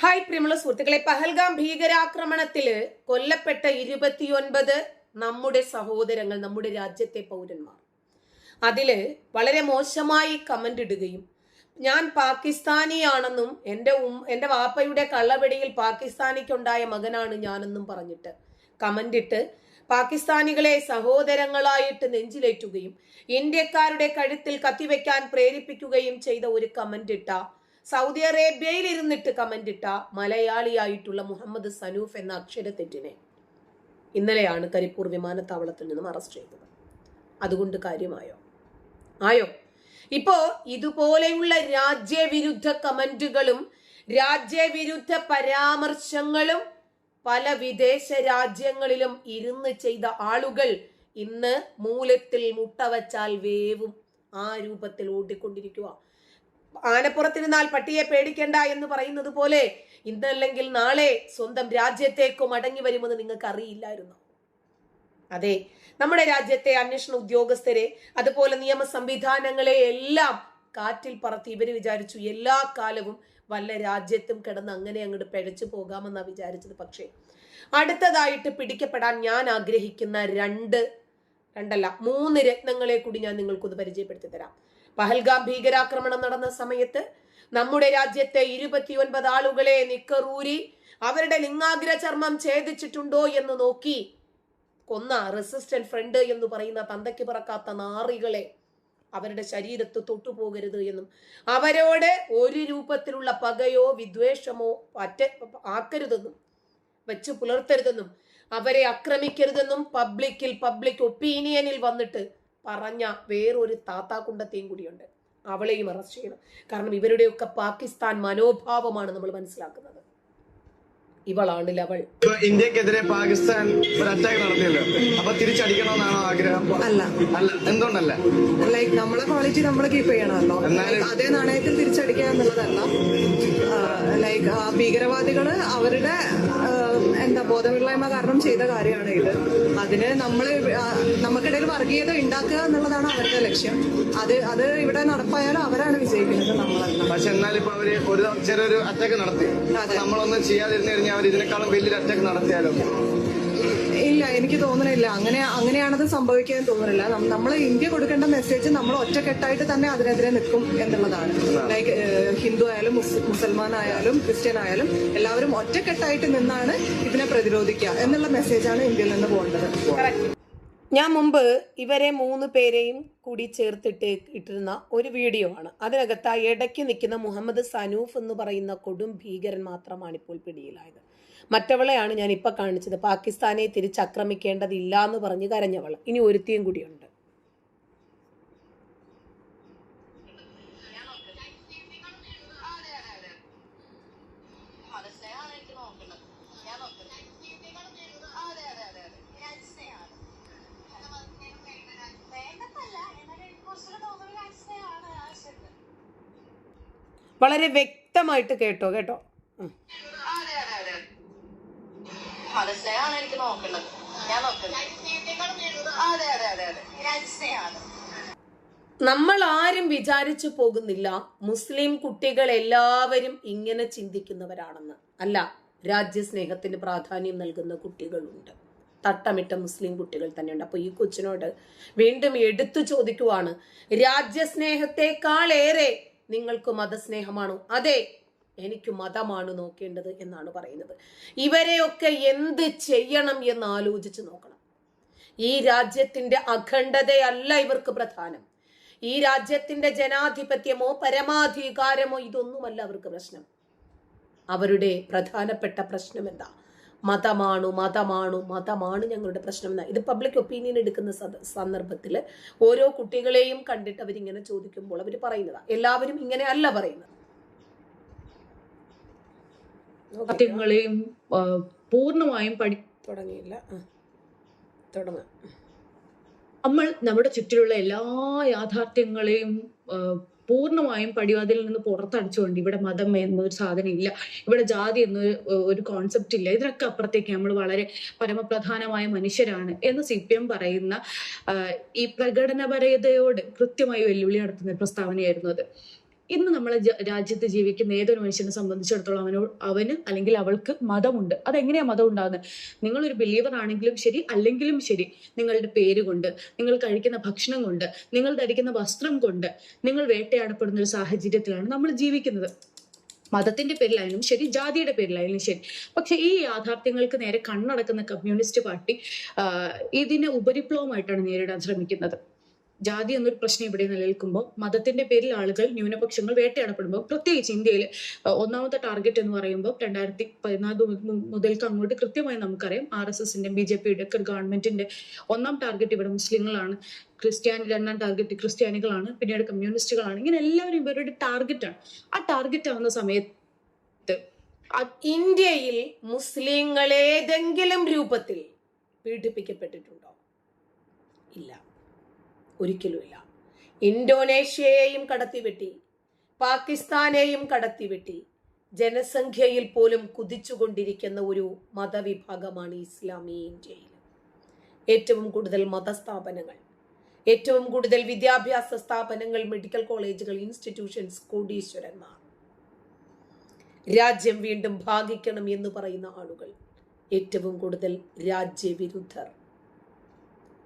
Hi പ്രിയമുള്ള സുഹൃത്തുക്കളെ, പഹൽഗാം ഭീകരാക്രമണത്തില് കൊല്ലപ്പെട്ട 29 നമ്മുടെ സഹോദരങ്ങൾ, നമ്മുടെ രാജ്യത്തെ പൗരന്മാർ. അതില് വളരെ മോശമായി കമന്റ് ഇടുകയും ഞാൻ പാകിസ്ഥാനിയാണെന്നും എൻ്റെ വാപ്പയുടെ കള്ളവെടിയിൽ പാകിസ്ഥാനിക്കുണ്ടായ മകനാണ് ഞാനെന്നും പറഞ്ഞിട്ട് കമന്റ് ഇട്ട് പാകിസ്ഥാനികളെ സഹോദരങ്ങളായിട്ട് നെഞ്ചിലേറ്റുകയും ഇന്ത്യക്കാരുടെ കഴുത്തിൽ കത്തിവെക്കാൻ പ്രേരിപ്പിക്കുകയും ചെയ്ത ഒരു കമന്റ് ഇട്ട, സൗദി അറേബ്യയിൽ ഇരുന്നിട്ട് കമന്റ് ഇട്ട മലയാളിയായിട്ടുള്ള മുഹമ്മദ് സനൂഫ് എന്ന അക്ഷരത്തെറ്റിനെ ഇന്നലെയാണ് കരിപ്പൂർ വിമാനത്താവളത്തിൽ നിന്നും അറസ്റ്റ് ചെയ്തത്. അതുകൊണ്ട് കാര്യമായോ? ആയോ? ഇപ്പോ ഇതുപോലെയുള്ള രാജ്യവിരുദ്ധ കമന്റുകളും രാജ്യവിരുദ്ധ പരാമർശങ്ങളും പല വിദേശ രാജ്യങ്ങളിലും ഇരുന്ന് ചെയ്ത ആളുകൾ ഇന്ന് മൂലത്തിൽ മുട്ട വച്ചാൽ വേവും ആ രൂപത്തിൽ ഓടിക്കൊണ്ടിരിക്കുക. ആനപ്പുറത്തിരുന്നാൽ പട്ടിയെ പേടിക്കേണ്ട എന്ന് പറയുന്നത് പോലെ ഇന്നല്ലെങ്കിൽ നാളെ സ്വന്തം രാജ്യത്തേക്ക് മടങ്ങി വരുമെന്ന് നിങ്ങൾക്ക് അറിയില്ലായിരുന്നു. അതെ, നമ്മുടെ രാജ്യത്തെ അന്വേഷണ ഉദ്യോഗസ്ഥരെ അതുപോലെ നിയമ സംവിധാനങ്ങളെ എല്ലാം കാറ്റിൽ പറത്തി ഇവര് വിചാരിച്ചു എല്ലാ കാലവും വല്ല രാജ്യത്തും കിടന്ന് അങ്ങനെ അങ്ങോട്ട് പിഴച്ചു പോകാമെന്നാണ് വിചാരിച്ചത്. പക്ഷേ അടുത്തതായിട്ട് പിടിക്കപ്പെടാൻ ഞാൻ ആഗ്രഹിക്കുന്ന മൂന്ന് രത്നങ്ങളെ കൂടി ഞാൻ നിങ്ങൾക്കൊന്ന് പരിചയപ്പെടുത്തി തരാം. പഹൽഗാം ഭീകരാക്രമണം നടന്ന സമയത്ത് നമ്മുടെ രാജ്യത്തെ 29 ആളുകളെ നിക്കറൂരി അവരുടെ ലിംഗാഗ്ര ചർമ്മം ഛേദിച്ചിട്ടുണ്ടോ എന്ന് നോക്കി കൊന്ന റെസിസ്റ്റന്റ് ഫ്രണ്ട് എന്ന് പറയുന്ന തന്തയ്ക്ക് പറക്കാത്ത നാറികളെ അവരുടെ ശരീരത്ത് തൊട്ടുപോകരുത് എന്നും അവരോട് ഒരു രൂപത്തിലുള്ള പകയോ വിദ്വേഷമോ ആക്കരുതെന്നും വെച്ച് പുലർത്തരുതെന്നും അവരെ ആക്രമിക്കരുതെന്നും പബ്ലിക് ഒപ്പീനിയനിൽ വന്നിട്ട് പറഞ്ഞ വേറൊരു താത്താക്കുണ്ടത്തെയും കൂടിയുണ്ട്. അവളെയും അറസ്റ്റ് ചെയ്യണം. കാരണം ഇവരുടെയൊക്കെ പാകിസ്ഥാൻ മനോഭാവമാണ് നമ്മൾ മനസ്സിലാക്കുന്നത്. ഇവളാണ് ലവൾ. ഇന്ത്യക്കെതിരെ പാകിസ്ഥാൻ ഒരു അറ്റാക്ക് നടത്തിയല്ലോ, അപ്പൊ തിരിച്ചടിക്കണമെന്നാണോ ആഗ്രഹം? അല്ല. എന്തുകൊണ്ടല്ല? ലൈക്ക് നമ്മളെ ക്വാളിറ്റി നമ്മൾ കീപ്പ് ചെയ്യണമല്ലോ. അതേ നാണയത്തിൽ തിരിച്ചടിക്കുക എന്നുള്ളതല്ല. ലൈക്ക് ഭീകരവാദികള് അവരുടെ ബോധമില്ലായ്മ കാരണം ചെയ്ത കാര്യമാണ് ഇത്. അതിന് നമുക്കിടയിൽ വർഗീയത ഉണ്ടാക്കുക എന്നുള്ളതാണ് അവരുടെ ലക്ഷ്യം. അത് ഇവിടെ നടപ്പായാലും അവരാണ് വിജയിക്കുന്നത്, നമ്മളല്ല. പക്ഷെ എന്നാലിപ്പോ അവര് ചെറിയൊരു അറ്റാക്ക് നടത്തി, നമ്മളൊന്നും ചെയ്യാതിരുന്നു കഴിഞ്ഞാൽ അവർ ഇതിനേക്കാളും വലിയൊരു അറ്റാക്ക് നടത്തിയാലോ? ഇല്ല, എനിക്ക് തോന്നുന്നില്ല. അങ്ങനെയാണത് സംഭവിക്കാൻ തോന്നുന്നില്ല. നമ്മൾ ഇന്ത്യ കൊടുക്കേണ്ട മെസ്സേജ് നമ്മൾ ഒറ്റക്കെട്ടായിട്ട് തന്നെ അതിനെതിരെ നിൽക്കും എന്നുള്ളതാണ്. ലൈക്ക് ഹിന്ദു ആയാലും മുസൽമാൻ ആയാലും ക്രിസ്ത്യൻ ആയാലും എല്ലാവരും ഒറ്റക്കെട്ടായിട്ട് നിന്നാണ് ഇതിനെ പ്രതിരോധിക്കുക എന്നുള്ള മെസ്സേജാണ് ഇന്ത്യയിൽ നിന്ന് പോകേണ്ടത്. ഞാൻ മുമ്പ് ഇവരെ 3 പേരെയും കൂടി ചേർത്തിട്ട് ഇട്ടിരുന്ന ഒരു വീഡിയോ ആണ്. അതിനകത്ത് ആ ഇടയ്ക്ക് നിൽക്കുന്ന മുഹമ്മദ് സനൂഫ് എന്ന് പറയുന്ന കൊടും ഭീകരൻ മാത്രമാണ് ഇപ്പോൾ പിടിയിലായത്. മറ്റവളെയാണ് ഞാൻ ഇപ്പൊ കാണിച്ചത്, പാകിസ്ഥാനെ തിരിച്ചാക്രമിക്കേണ്ടതില്ല എന്ന് പറഞ്ഞ് കരഞ്ഞവൾ. ഇനി ഒരുത്തിയും കൂടിയുണ്ട്. വളരെ വ്യക്തമായിട്ട് കേട്ടോ. മനസ്സിലാണ് എനിക്ക് നോക്കേണ്ടത്. ഞാൻ നമ്മൾ ആരും വിചാരിച്ചു പോകുന്നില്ല മുസ്ലിം കുട്ടികൾ എല്ലാവരും ഇങ്ങനെ ചിന്തിക്കുന്നവരാണെന്ന്. അല്ല, രാജ്യസ്നേഹത്തിന് പ്രാധാന്യം നൽകുന്ന കുട്ടികളുണ്ട്, തട്ടമിട്ട മുസ്ലിം കുട്ടികൾ തന്നെയുണ്ട്. അപ്പൊ ഈ കൊച്ചിനോട് വീണ്ടും എടുത്തു ചോദിക്കുവാണ്, രാജ്യസ്നേഹത്തെക്കാളേറെ നിങ്ങൾക്ക് മതസ്നേഹമാണോ? അതെ, എനിക്ക് മതമാണ് നോക്കേണ്ടത് എന്നാണ് പറയുന്നത്. ഇവരെയൊക്കെ എന്ത് ചെയ്യണം എന്ന് ആലോചിച്ച് നോക്കണം. ഈ രാജ്യത്തിന്റെ അഖണ്ഡതയല്ല ഇവർക്ക് പ്രധാനം. ഈ രാജ്യത്തിന്റെ ജനാധിപത്യമോ പരമാധികാരമോ ഇതൊന്നുമല്ല അവർക്ക് പ്രശ്നം. അവരുടെ പ്രധാനപ്പെട്ട പ്രശ്നം എന്താ? മതമാണ് ഞങ്ങളുടെ പ്രശ്നം എന്നാ. ഇത് പബ്ലിക് ഒപ്പീനിയൻ എടുക്കുന്ന സന്ദർഭത്തിൽ ഓരോ കുട്ടികളെയും കണ്ടിട്ട് അവരിങ്ങനെ ചോദിക്കുമ്പോൾ അവർ പറയുന്നതാ. എല്ലാവരും ഇങ്ങനെ അല്ല പറയുന്നത്. സത്യങ്ങളെയും പൂർണ്ണമായും തുടങ്ങിയില്ല. നമ്മൾ നമ്മുടെ ചുറ്റിലുള്ള എല്ലാ യാഥാർത്ഥ്യങ്ങളെയും പൂർണ്ണമായും പടിവാതിലിൽ നിന്ന് പുറത്തടിച്ചുകൊണ്ട് ഇവിടെ മതം എന്നൊരു സാധനം ഇല്ല, ഇവിടെ ജാതി എന്നൊരു ഒരു കോൺസെപ്റ്റ് ഇല്ല, ഇതിനൊക്കെ അപ്പുറത്തേക്ക് നമ്മൾ വളരെ പരമപ്രധാനമായ മനുഷ്യരാണ് എന്ന് CPM പറയുന്ന ഈ പ്രകടനപരതയോട് കൃത്യമായി വെല്ലുവിളി നടത്തുന്ന പ്രസ്താവനയായിരുന്നു അത്. ഇന്ന് നമ്മളെ രാജ്യത്ത് ജീവിക്കുന്ന ഏതൊരു മനുഷ്യനെ സംബന്ധിച്ചിടത്തോളം അവന് അല്ലെങ്കിൽ അവൾക്ക് മതമുണ്ട്. അതെങ്ങനെയാ മതം ഉണ്ടാകുന്നത്? നിങ്ങളൊരു ബിലീവർ ആണെങ്കിലും ശരി അല്ലെങ്കിലും ശരി, നിങ്ങളുടെ പേര് കൊണ്ട്, നിങ്ങൾ കഴിക്കുന്ന ഭക്ഷണം കൊണ്ട്, നിങ്ങൾ ധരിക്കുന്ന വസ്ത്രം കൊണ്ട് നിങ്ങൾ വേട്ടയാടപ്പെടുന്ന ഒരു സാഹചര്യത്തിലാണ് നമ്മൾ ജീവിക്കുന്നത്. മതത്തിന്റെ പേരിലായാലും ശരി, ജാതിയുടെ പേരിലായാലും ശരി. പക്ഷെ ഈ യാഥാർത്ഥ്യങ്ങൾക്ക് നേരെ കണ്ണടക്കുന്ന കമ്മ്യൂണിസ്റ്റ് പാർട്ടി ഇതിനെ ഉപരിപ്ലവമായിട്ടാണ് നേരിടാൻ ശ്രമിക്കുന്നത്. ജാതി എന്നൊരു പ്രശ്നം ഇവിടെ നിലനിൽക്കുമ്പോൾ, മതത്തിന്റെ പേരിൽ ആളുകൾ, ന്യൂനപക്ഷങ്ങൾ വേട്ടയാടപ്പെടുമ്പോൾ, പ്രത്യേകിച്ച് ഇന്ത്യയിൽ ഒന്നാമത്തെ ടാർഗറ്റ് എന്ന് പറയുമ്പോൾ 2014 മുതൽക്ക് അങ്ങോട്ട് കൃത്യമായി നമുക്കറിയാം, RSSന്റെ BJPയുടെ ഒക്കെ ഗവൺമെന്റിന്റെ ഒന്നാം ടാർഗറ്റ് ഇവിടെ മുസ്ലിങ്ങളാണ്, രണ്ടാം ടാർഗറ്റ് ക്രിസ്ത്യാനികളാണ്, പിന്നീട് കമ്മ്യൂണിസ്റ്റുകളാണ്. ഇങ്ങനെ എല്ലാവരും ഇവരുടെ ടാർഗറ്റാണ്. ആ ടാർഗറ്റ് ആവുന്ന സമയത്ത് ഇന്ത്യയിൽ മുസ്ലിങ്ങൾ ഏതെങ്കിലും രൂപത്തിൽ പീഡിപ്പിക്കപ്പെട്ടിട്ടുണ്ടോ? ഇല്ല, ഒരിക്കലുമില്ല. ഇന്തോനേഷ്യയെയും കടത്തിവെട്ടി, പാകിസ്ഥാനെയും കടത്തിവെട്ടി, ജനസംഖ്യയിൽ പോലും കുതിച്ചുകൊണ്ടിരിക്കുന്ന ഒരു മതവിഭാഗമാണ് ഇസ്ലാമി ഇന്ത്യയിൽ. ഏറ്റവും കൂടുതൽ മതസ്ഥാപനങ്ങൾ, ഏറ്റവും കൂടുതൽ വിദ്യാഭ്യാസ സ്ഥാപനങ്ങൾ, മെഡിക്കൽ കോളേജുകൾ, ഇൻസ്റ്റിറ്റ്യൂഷൻസ്, കോടീശ്വരന്മാർ, രാജ്യം വീണ്ടും ഭാഗിക്കണം എന്ന് പറയുന്ന ആളുകൾ, ഏറ്റവും കൂടുതൽ രാജ്യവിരുദ്ധർ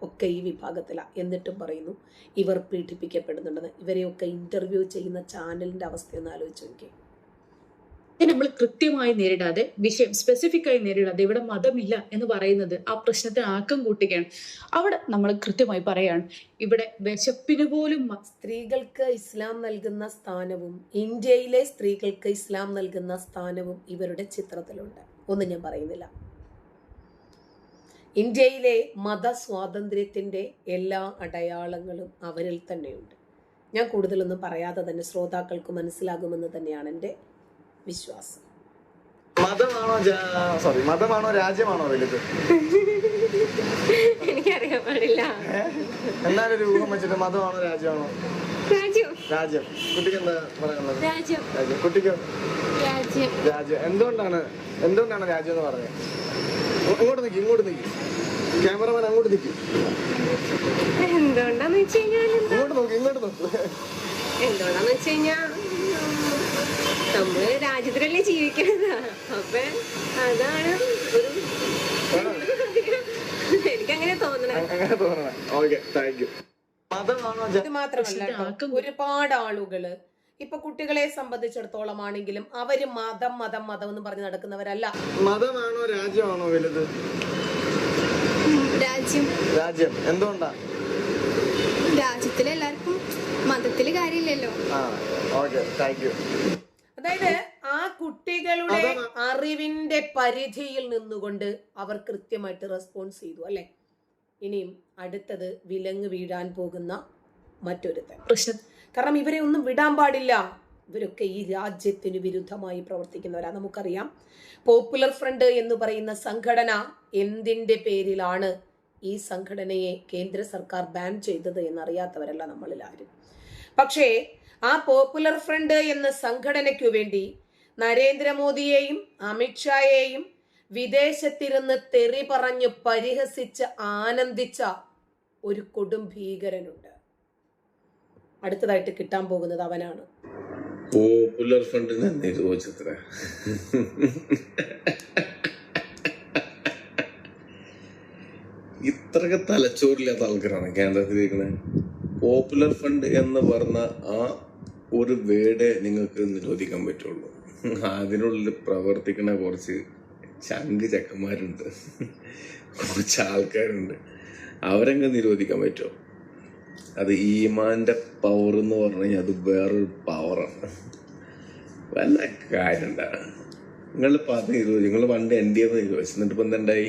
ഒക്കെ ഈ വിഭാഗത്തിലാണ്. എന്നിട്ടും പറയുന്നു ഇവർ പീഡിപ്പിക്കപ്പെടുന്നുണ്ടെന്ന്. ഇവരെയൊക്കെ ഇന്റർവ്യൂ ചെയ്യുന്ന ചാനലിന്റെ അവസ്ഥയൊന്ന് ആലോചിച്ച് നോക്കിയേ. നമ്മൾ കൃത്യമായി നേരിടാതെ, വിഷയം സ്പെസിഫിക് ആയി നേരിടാതെ, ഇവിടെ മതമില്ല എന്ന് പറയുന്നത് ആ പ്രശ്നത്തിന് ആക്കം കൂട്ടുകയാണ്. അവിടെ നമ്മൾ കൃത്യമായി പറയാണ്, ഇവിടെ വിശപ്പിന് പോലും സ്ത്രീകൾക്ക് ഇസ്ലാം നൽകുന്ന സ്ഥാനവും, ഇന്ത്യയിലെ സ്ത്രീകൾക്ക് ഇസ്ലാം നൽകുന്ന സ്ഥാനവും ഇവരുടെ ചിത്രത്തിലുണ്ട്. ഒന്നും ഞാൻ പറയുന്നില്ല. ഇന്ത്യയിലെ മതസ്വാതന്ത്ര്യത്തിന്റെ എല്ലാ അടയാളങ്ങളും അവരിൽ തന്നെയുണ്ട്. ഞാൻ കൂടുതലൊന്നും പറയാതെ തന്നെ ശ്രോതാക്കൾക്ക് മനസ്സിലാകുമെന്ന് തന്നെയാണ് എൻ്റെ വിശ്വാസം. മതമാണോ രാജ്യമാണോ വലുത്? എനിക്കറിയാൻ പാടില്ല. എന്നാലൊരു ഊഹം വെച്ചിട്ട് മതമാണോ രാജ്യമാണോ? രാജ്യം. കുട്ടിക്ക് എന്താ പറയാനുള്ളത്? രാജ്യം. കുട്ടിക്കോ? രാജ്യം. എന്തുകൊണ്ടാണ് രാജ്യം എന്ന് പറഞ്ഞത്? ഇങ്ങോട്ട് നിൽക്കി, ക്യാമറമാൻ അങ്ങോട്ട് നിൽക്കി. എന്തുകൊണ്ടാന്ന് വെച്ച് കഴിഞ്ഞാൽ ഇങ്ങോട്ട് നോക്ക്. എന്തുകൊണ്ടാന്ന് വെച്ച് കഴിഞ്ഞാ നമ്മള് രാജ്യത്തിലല്ലേ ജീവിക്കുന്നത്. അപ്പൊ അതാണ് എനിക്കങ്ങനെ തോന്നണേ. Okay, thank you. ഇത് മാത്രമല്ല കേട്ടോ, ഒരുപാട് ആളുകള് ഇപ്പൊ കുട്ടികളെ സംബന്ധിച്ചിടത്തോളം ആണെങ്കിലും അവര് മതം എന്ന് പറഞ്ഞ് നടക്കുന്നവരല്ല. മതമാണോ രാജ്യമാണോ വലുത്? രാജ്യം. എന്തുകൊണ്ടാ? രാജ്യത്തിലെ എല്ലാവർക്കും മതത്തില് കാര്യമില്ലല്ലോ. അതായത് ആ കുട്ടികളുടെ അറിവിന്റെ പരിധിയിൽ നിന്നുകൊണ്ട് അവർ കൃത്യമായിട്ട് റെസ്പോൺസ് ചെയ്തു അല്ലെ. ഇനിയും അടുത്തത് വിലങ്ങ് വീഴാൻ പോകുന്ന മറ്റൊരു പ്രശ്നം. കാരണം ഇവരെ ഒന്നും വിടാൻ പാടില്ല. ഇവരൊക്കെ ഈ രാജ്യത്തിന് വിരുദ്ധമായി പ്രവർത്തിക്കുന്നവരാ. നമുക്കറിയാം, പോപ്പുലർ ഫ്രണ്ട് എന്ന് പറയുന്ന സംഘടന എന്തിന്റെ പേരിലാണ് ഈ സംഘടനയെ കേന്ദ്ര സർക്കാർ ബാൻ ചെയ്തത് എന്നറിയാത്തവരല്ല നമ്മളിൽ ആരും. പക്ഷേ ആ പോപ്പുലർ ഫ്രണ്ട് എന്ന സംഘടനയ്ക്കു വേണ്ടി നരേന്ദ്രമോദിയെയും അമിത്ഷായെയും വിദേശത്തിരുന്ന് തെറി പറഞ്ഞ് പരിഹസിച്ച് ആനന്ദിച്ച ഒരു കൊടും ഭീകരനുണ്ട്. അടുത്തതായിട്ട് കിട്ടാൻ പോകുന്നത് അവനാണ്. പോപ്പുലർ ഫ്രണ്ടിനെ നിരോധിച്ചത്ര ഇത്രയൊക്കെ തലച്ചോറില്ലാത്ത ആൾക്കാരാണ് കേന്ദ്രത്തിലിരിക്കുന്നത്. പോപ്പുലർ ഫ്രണ്ട് എന്ന് പറഞ്ഞ ആ ഒരു വേർഡേ നിങ്ങൾക്ക് നിരോധിക്കാൻ പറ്റുള്ളൂ. അതിനുള്ളിൽ പ്രവർത്തിക്കുന്ന കുറച്ച് ചങ്ക് ചക്കന്മാരുണ്ട്, കുറച്ച് ആൾക്കാരുണ്ട്. അവരങ്ങ് നിരോധിക്കാൻ പറ്റുമോ? അത് ഈമാന്റെ പവർ എന്ന് പറഞ്ഞു കഴിഞ്ഞാൽ അത് വേറൊരു പവറാണ്. വല്ല കാര്യം ഉണ്ടാ. നിങ്ങളിപ്പോൾ അത് നിരോധിച്ചു, നിങ്ങൾ പണ്ട് എൻ്റെ നിരോധിച്ചു, എന്നിട്ട് ഇപ്പം എന്തുണ്ടായി?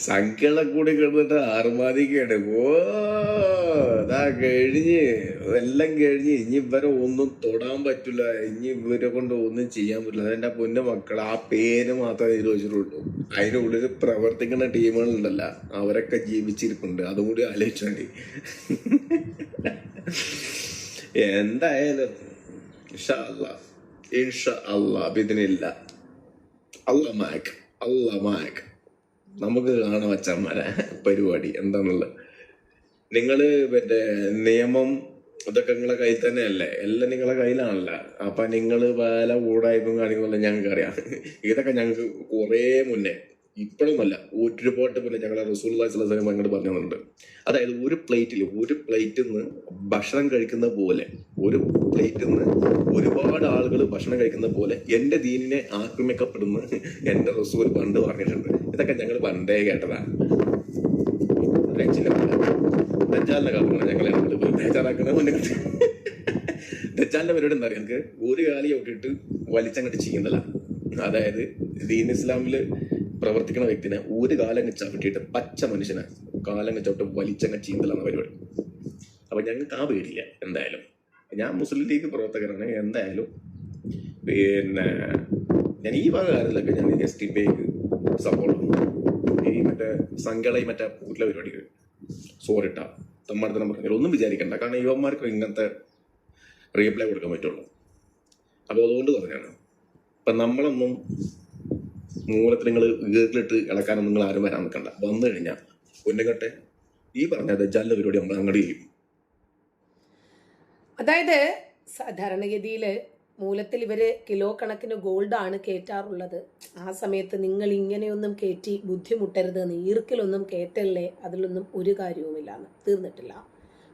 സംഖ്യകളെ കൂടി കിടന്നിട്ട് ആറുമാതിക്കാണ്. അതാ കഴിഞ്ഞ് എല്ലാം കഴിഞ്ഞ് ഇനി ഇവരെ ഒന്നും തൊടാൻ പറ്റില്ല, ഇനി ഇവരെ കൊണ്ട് ഒന്നും ചെയ്യാൻ പറ്റില്ല. അതെന്റെ പൊന്നു മക്കൾ, ആ പേര് മാത്രമേ നിരോധിച്ചിട്ടുള്ളൂ. അതിനുള്ളിൽ പ്രവർത്തിക്കുന്ന ടീമുകളുണ്ടല്ല, അവരൊക്കെ ജീവിച്ചിരിപ്പുണ്ട്. അതും കൂടി ആലോചിച്ചോണ്ടി. എന്തായാലും ഇൻഷാ അല്ലാഹ് ബിദ്നില്ല അല്ലാഹ് മാക് നമുക്ക് കാണാൻ വച്ചന്മാരെ പരിപാടി എന്താന്നുള്ളത്. നിങ്ങള് മറ്റേ നിയമം ഇതൊക്കെ നിങ്ങളെ കയ്യിൽ തന്നെയല്ലേ, എല്ലാം നിങ്ങളെ കയ്യിലാണല്ല. അപ്പൊ നിങ്ങള് പല ഊടായ്പും കാര്യങ്ങളെല്ലാം ഞങ്ങൾക്ക് അറിയാം. ഇതൊക്കെ ഞങ്ങൾക്ക് കുറെ മുന്നേ, ഇപ്പോഴൊന്നുമല്ല, ഒരുപാട് മുന്നേ ഞങ്ങളെ റസൂലുള്ളാഹി സ്വല്ലല്ലാഹു അലൈഹി വസല്ലം അങ്ങോട്ട് പറഞ്ഞു തന്നിട്ടുണ്ട്. അതായത് ഒരു പ്ലേറ്റിൽ നിന്ന് ഭക്ഷണം കഴിക്കുന്ന പോലെ, ഒരു പ്ലേറ്റിൽ നിന്ന് ഒരുപാട് ആളുകൾ ഭക്ഷണം കഴിക്കുന്ന പോലെ എന്റെ ദീനിനെ ആക്രമിക്കപ്പെടുന്ന എന്റെ റസൂൽ പണ്ട് പറഞ്ഞിട്ടുണ്ട്. ഇതൊക്കെ ഞങ്ങൾ പണ്ടേ കേട്ടതാണ്. ദജ്ജാലിന്റെ കാലമാണ് ഞങ്ങളെ ബേജാറാക്കുന്നത്. ദജ്ജാലിന്റെ പരിപാടി എന്താ പറയുക, ഞങ്ങൾക്ക് ഒരു കാലി തൊട്ടിട്ട് വലിച്ചങ്ങോട്ട് ചെയ്യുന്നില്ല. അതായത് ദീൻ ഇസ്ലാമില് പ്രവർത്തിക്കുന്ന വ്യക്തിനെ ഒരു കാലം ചവിട്ടിയിട്ട് പച്ച മനുഷ്യനെ കാലം ചവിട്ട് വലിച്ചങ്ങ് ചെയ്യുന്നില്ല എന്ന പരിപാടി. അപ്പൊ ഞങ്ങൾക്ക് ആ പേടിയില്ല. എന്തായാലും ഞാൻ മുസ്ലിം ലീഗ് പ്രവർത്തകരാണ്. എന്തായാലും പിന്നെ ഞാൻ ഈ വക കാര്യത്തിലൊക്കെ ഞാൻ STPക്ക് സപ്പോർട്ട് ചെയ്യും. ഈ മറ്റേ സംഘളയും മറ്റേ വീട്ടിലെ പരിപാടികൾ സോറിട്ട തമ്മാടത്തനം പറഞ്ഞാൽ ഒന്നും വിചാരിക്കണ്ട. കാരണം യുവന്മാർക്ക് ഇങ്ങനത്തെ റീപ്ലൈ കൊടുക്കാൻ പറ്റുള്ളൂ. അപ്പൊ അതുകൊണ്ട് പറഞ്ഞാണ്, ഇപ്പൊ നമ്മളൊന്നും മൂലത്തിൽ നിങ്ങൾ വീട്ടിലിട്ട് ഇളക്കാനൊന്നും നിങ്ങൾ ആരും വരാൻ നിൽക്കണ്ട. വന്നു കഴിഞ്ഞാൽ പൊന്നുകട്ടെ ഈ പറഞ്ഞ ദജ്ജാലിന്റെ പരിപാടി നമ്മൾ അങ്ങോട്ട് ചെയ്യും. അതായത് സാധാരണഗതിയിൽ മൂലത്തിൽ ഇവര് കിലോ കണക്കിന് ഗോൾഡാണ് കയറ്റാറുള്ളത്. ആ സമയത്ത് നിങ്ങൾ ഇങ്ങനെയൊന്നും കയറ്റി ബുദ്ധിമുട്ടരുത്, ഈർക്കിലൊന്നും കയറ്റല്ലേ, അതിലൊന്നും ഒരു കാര്യവുമില്ലാന്ന് തീർന്നിട്ടില്ല.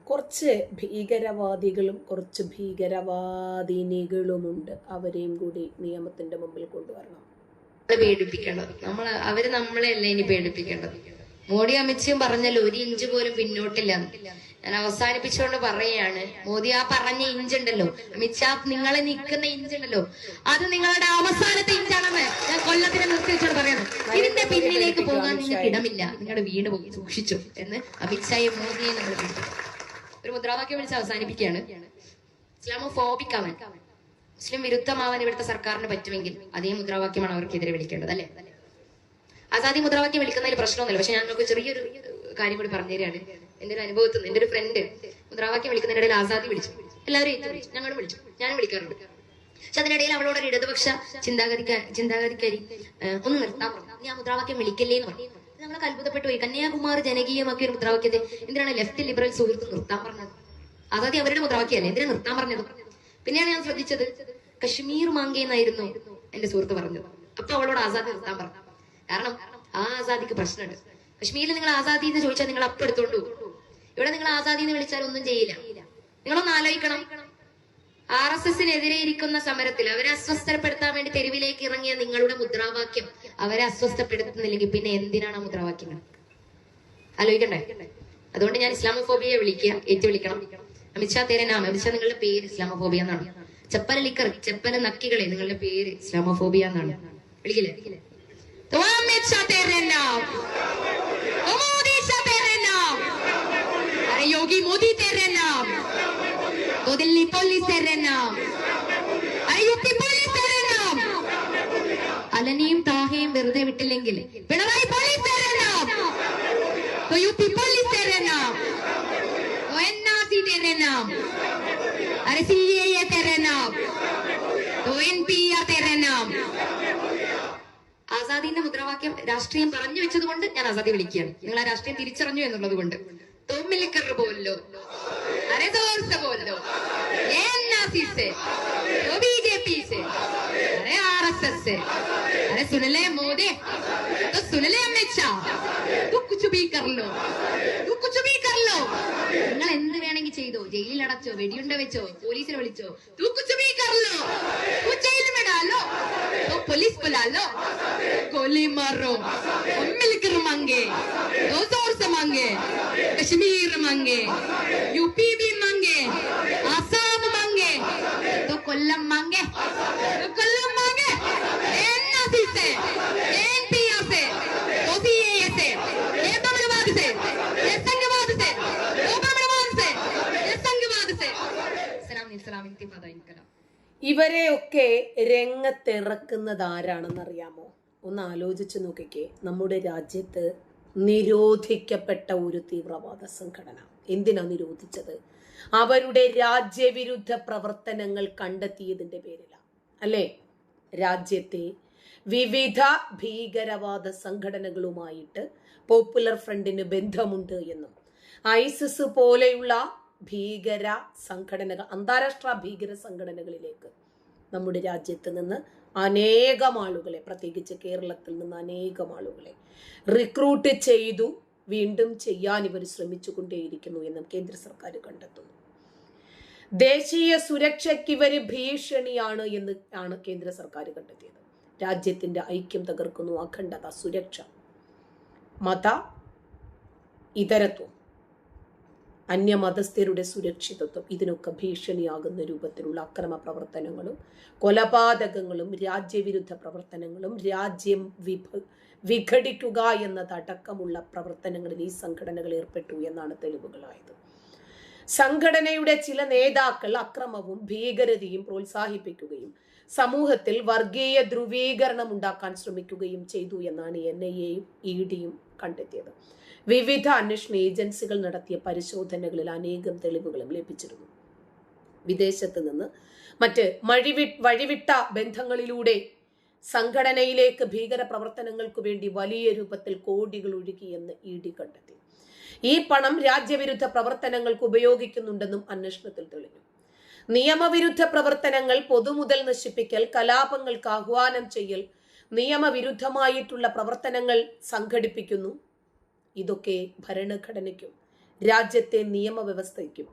കുറച്ച് ഭീകരവാദികളും കുറച്ച് ഭീകരവാദിനികളുമുണ്ട്. അവരെയും കൂടി നിയമത്തിന്റെ മുമ്പിൽ കൊണ്ടുവരണം. പേടിപ്പിക്കേണ്ടത് അവര് നമ്മളെയല്ല ഇനി പേടിപ്പിക്കേണ്ടത്. മോഡി അമിത്ഷാ പറഞ്ഞല്ലോ 1 ഇഞ്ച് പോലും പിന്നോട്ടില്ല. ഞാൻ അവസാനിപ്പിച്ചുകൊണ്ട് പറയുകയാണ്, മോദി ആ പറഞ്ഞ ഇഞ്ചുണ്ടല്ലോ, അമിത്ഷാ നിങ്ങളെ നിൽക്കുന്ന ഇഞ്ചുണ്ടല്ലോ, അത് നിങ്ങളുടെ അവസാനത്തെ ഇഞ്ചാണെന്ന് ഞാൻ കൊല്ലത്തിനെ നിർത്തി വെച്ചോട് പറയണം. ഇതിന്റെ പിന്നിലേക്ക് പോകാൻ നിങ്ങൾക്ക് ഇടമില്ല, നിങ്ങളുടെ വീട് പോയി സൂക്ഷിച്ചു എന്ന് അമിത്ഷായെ മോദിയെ നമ്മൾ വിളിച്ചു. ഒരു മുദ്രാവാക്യം വിളിച്ച് അവസാനിപ്പിക്കുകയാണ്. ഇസ്ലാമോഫോബിക് മുസ്ലിം വിരുദ്ധമാവാൻ ഇവിടുത്തെ സർക്കാരിന് പറ്റുമെങ്കിൽ അതേ മുദ്രാവാക്യമാണ് അവർക്കെതിരെ വിളിക്കേണ്ടത്, അല്ലെ? ആസാദി മുദ്രാവാക്യം വിളിക്കുന്നതിൽ പ്രശ്നമൊന്നുമില്ല. പക്ഷെ ഞാൻ നമുക്ക് ചെറിയൊരു കാര്യം കൂടി പറഞ്ഞു തരികയാണ്. എന്റെ ഒരു അനുഭവത്തിൽ നിന്ന് എന്റെ ഒരു ഫ്രണ്ട് മുദ്രാവാക്യം വിളിക്കുന്നതിനിടയിൽ ആസാദി വിളിച്ചു. എല്ലാവരും വിളിച്ചു, ഞങ്ങളും വിളിച്ചു, ഞാനും വിളിക്കാറുണ്ട്. പക്ഷെ അതിനിടയിൽ അവളോട് ഒരു ഇടതുപക്ഷ ചിന്താഗതിക്കാരി ഒന്ന് നിർത്താൻ പറഞ്ഞു. ഞാൻ മുദ്രാവാക്യം വിളിക്കല്ലേ എന്ന് പറഞ്ഞു. ഞങ്ങളൊക്കെ അത്ഭുതപ്പെട്ടു പോയി. കന്യാകുമാരി ജനകീയമാക്കിയ ഒരു മുദ്രാവാക്യത്തെ എന്തിനാണ് ലെഫ്റ്റ് ലിബറൽ സുഹൃത്ത് നിർത്താൻ പറഞ്ഞത്? ആസാദി അവരുടെ മുദ്രാവാക്യമല്ലേ, എന്തിനാ നിർത്താൻ പറഞ്ഞത്? പിന്നെയാണ് ഞാൻ ശ്രദ്ധിച്ചത്, കശ്മീർ മാങ്കേ എന്നായിരുന്നു എന്റെ സുഹൃത്ത് പറഞ്ഞത്. അപ്പൊ അവളോട് ആസാദി നിർത്താൻ പറഞ്ഞു. കാരണം ആ ആസാദിക്ക് പ്രശ്നമുണ്ട്. കശ്മീരിൽ നിങ്ങൾ ആസാദി എന്ന് ചോദിച്ചാൽ നിങ്ങൾ അപ്പം എടുത്തോണ്ടു. ഇവിടെ നിങ്ങൾ ആസാദി എന്ന് വിളിച്ചാൽ ഒന്നും ചെയ്യില്ല. നിങ്ങളൊന്ന് ആലോചിക്കണം, RSSനെതിരെ ഇരിക്കുന്ന സമരത്തിൽ അവരെ അസ്വസ്ഥപ്പെടുത്താൻ വേണ്ടി തെരുവിലേക്ക് ഇറങ്ങിയ നിങ്ങളുടെ മുദ്രാവാക്യം അവരെ അസ്വസ്ഥപ്പെടുത്തുന്നില്ലെങ്കിൽ പിന്നെ എന്തിനാണ് ആ മുദ്രാവാക്യങ്ങൾ? ആലോചിക്കണ്ടേ? അതുകൊണ്ട് ഞാൻ ഇസ്ലാമോഫോബിയെ ഏറ്റുവിളിക്കണം. അമിത്ഷാ തേരനാം, അമിത്ഷാ നിങ്ങളുടെ പേര് ഇസ്ലാമോഫോബിയ എന്നാണ്. ചെപ്പല ലിക്കർ, ചെപ്പല നക്കികളെ, നിങ്ങളുടെ പേര് ഇസ്ലാമോഫോബിയ എന്നാണ്. വിളിക്കില്ലേ? योगी मोदी तेरे नाम, तो दिल्ली पुलिस तेरे नाम, अरे यूपी पुलिस तेरे नाम. അലനിയും താഹയും വെറുതെ വിട്ടില്ലെങ്കിൽ പിണറായി പോലീസ് तेरे नाम, तो यूपी पुलिस तेरे नाम, तो NRC तेरे नाम, अरे CAA तेरे नाम, तो NPR तेरे नाम. ആസാദിന്റെ മുദ്രാവാക്യം രാഷ്ട്രീയം പറഞ്ഞു വെച്ചത് കൊണ്ട് ഞാൻ ആസാദി വിളിക്കുകയാണ്. നിങ്ങൾ ആ രാഷ്ട്രീയം തിരിച്ചറിഞ്ഞു എന്നുള്ളത് കൊണ്ട്. തുമ്മിലിക്കർ പോലോ, അരെ जोर से बोलो, ये NRC से, तो BJP से, अरे RSS से, अरे सुन ले मोदी, तो सुन ले अमित शाह, तू कुछ भी कर लो, तू कुछ भी कर लो. നിങ്ങൾ എന്ത് വേണമെങ്കിൽ ചെയ്തോ, ജയിലിൽ അടച്ചോ, വെടിയുണ്ട വെച്ചോ, പോലീസിനെ വിളിച്ചോ, तू कुछ भी कर लो, तू जेल में डालो, तो पुलिस बुला लो, गोली मारो, मिलकर मांगे, 2 जोर से मांगे, कश्मीर मांगे, यूपी भी मांगे, आसाम मांगे, तो कोल्लम मांगे, तो कोल्लम मांगे, NRC से, NPR से, तो CAA से, ये तमिलनाड से, ये संघवाद से, तो तमिलनाड से, ये संघवाद से. सलाम इंतिफादा इनकलाब. ഇവരെയൊക്കെ രംഗത്തിറക്കുന്നത് ആരാണെന്നറിയാമോ? ഒന്ന് ആലോചിച്ച് നോക്കിക്കേ. നമ്മുടെ രാജ്യത്ത് നിരോധിക്കപ്പെട്ട ഒരു തീവ്രവാദ സംഘടന. എന്തിനാ നിരോധിച്ചത്? അവരുടെ രാജ്യവിരുദ്ധ പ്രവർത്തനങ്ങൾ കണ്ടെത്തിയതിന്റെ പേരിലാണ്, അല്ലേ? രാജ്യത്തെ വിവിധ ഭീകരവാദ സംഘടനകളുമായിട്ട് പോപ്പുലർ ഫ്രണ്ടിന് ബന്ധമുണ്ട് എന്നും ഐസിസ് പോലെയുള്ള ഭീകര സംഘടനകൾ, അന്താരാഷ്ട്ര ഭീകര സംഘടനകളിലേക്ക് നമ്മുടെ രാജ്യത്ത് നിന്ന് അനേകം ആളുകളെ, പ്രത്യേകിച്ച് കേരളത്തിൽ നിന്ന് അനേകം ആളുകളെ റിക്രൂട്ട് ചെയ്തു വീണ്ടും ചെയ്യാൻ ഇവർ ശ്രമിച്ചുകൊണ്ടേയിരിക്കുന്നു എന്നും കേന്ദ്ര സർക്കാർ കണ്ടെത്തുന്നു. ദേശീയ സുരക്ഷയ്ക്ക് ഇവര് ഭീഷണിയാണ് എന്ന് ആണ് കേന്ദ്ര സർക്കാർ കണ്ടെത്തിയത്. രാജ്യത്തിന്റെ ഐക്യം തകർക്കുന്നു, അഖണ്ഡത, സുരക്ഷ, മത ഇതരത്വം, അന്യമതസ്ഥരുടെ സുരക്ഷിതത്വം, ഇതിനൊക്കെ ഭീഷണിയാകുന്ന രൂപത്തിലുള്ള അക്രമ പ്രവർത്തനങ്ങളും കൊലപാതകങ്ങളും രാജ്യവിരുദ്ധ പ്രവർത്തനങ്ങളും രാജ്യം വിഘടിക്കുക എന്നതടക്കമുള്ള പ്രവർത്തനങ്ങളിൽ ഈ സംഘടനകൾ ഏർപ്പെട്ടു എന്നാണ് തെളിവുകളായത്. സംഘടനയുടെ ചില നേതാക്കൾ അക്രമവും ഭീകരതയും പ്രോത്സാഹിപ്പിക്കുകയും സമൂഹത്തിൽ വർഗീയ ധ്രുവീകരണം ഉണ്ടാക്കാൻ ശ്രമിക്കുകയും ചെയ്തു എന്നാണ് NIAയും EDയും കണ്ടെത്തിയത്. വിവിധ അന്വേഷണ ഏജൻസികൾ നടത്തിയ പരിശോധനകളിൽ അനേകം തെളിവുകളും ലഭിച്ചിരുന്നു. വിദേശത്ത് നിന്ന് മറ്റ് വഴിവിട്ട ബന്ധങ്ങളിലൂടെ സംഘടനയിലേക്ക് ഭീകര പ്രവർത്തനങ്ങൾക്ക് വേണ്ടി വലിയ രൂപത്തിൽ കോടികൾ ഒഴുകിയെന്ന് ED കണ്ടെത്തി. ഈ പണം രാജ്യവിരുദ്ധ പ്രവർത്തനങ്ങൾക്ക് ഉപയോഗിക്കുന്നുണ്ടെന്നും അന്വേഷണത്തിൽ തെളിഞ്ഞു. നിയമവിരുദ്ധ പ്രവർത്തനങ്ങൾ, പൊതുമുതൽ നശിപ്പിക്കൽ, കലാപങ്ങൾക്ക് ആഹ്വാനം ചെയ്യൽ, നിയമവിരുദ്ധമായിട്ടുള്ള പ്രവർത്തനങ്ങൾ സംഘടിപ്പിക്കുന്നു. ഇതൊക്കെ ഭരണഘടനയ്ക്കും രാജ്യത്തെ നിയമവ്യവസ്ഥയ്ക്കും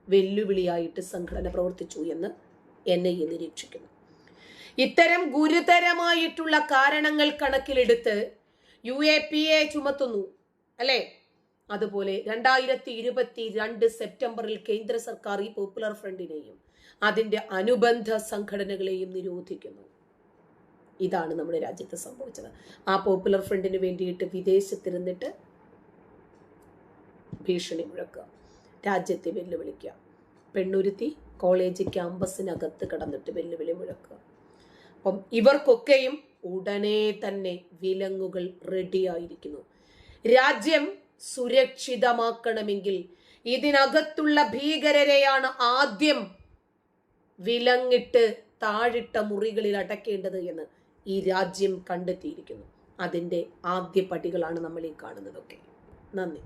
വെല്ലുവിളിയായിട്ട് സംഘടന പ്രവർത്തിച്ചു എന്ന് NIA നിരീക്ഷിക്കുന്നു. ഇത്തരം ഗുരുതരമായിട്ടുള്ള കാരണങ്ങൾ കണക്കിലെടുത്ത് UAPA ചുമത്തുന്നു, അല്ലെ? അതുപോലെ 2022 സെപ്റ്റംബറിൽ കേന്ദ്ര സർക്കാർ ഈ പോപ്പുലർ ഫ്രണ്ടിനെയും അതിന്റെ അനുബന്ധ സംഘടനകളെയും നിരോധിക്കുന്നു. ഇതാണ് നമ്മുടെ രാജ്യത്ത് സംഭവിച്ചത്. ആ പോപ്പുലർ ഫ്രണ്ടിന് വേണ്ടിയിട്ട് വിദേശത്തിരുന്നിട്ട് ഭീഷണി മുഴക്കുക, രാജ്യത്തെ വെല്ലുവിളിക്കുക, പെണ്ണുരുത്തി കോളേജ് ക്യാമ്പസിനകത്ത് കടന്നിട്ട് വെല്ലുവിളി മുഴക്കുക. അപ്പം ഇവർക്കൊക്കെയും ഉടനെ തന്നെ വിലങ്ങുകൾ റെഡിയായിരിക്കുന്നു. രാജ്യം സുരക്ഷിതമാക്കണമെങ്കിൽ ഇതിനകത്തുള്ള ഭീകരരെയാണ് ആദ്യം വിലങ്ങിട്ട് താഴിട്ട മുറികളിൽ അടയ്ക്കേണ്ടത് എന്ന് ഈ രാജ്യം കണ്ടെത്തിയിരിക്കുന്നു. അതിന്റെ ആദ്യ പടികളാണ് നമ്മൾ ഈ കാണുന്നതൊക്കെ. നന്ദി.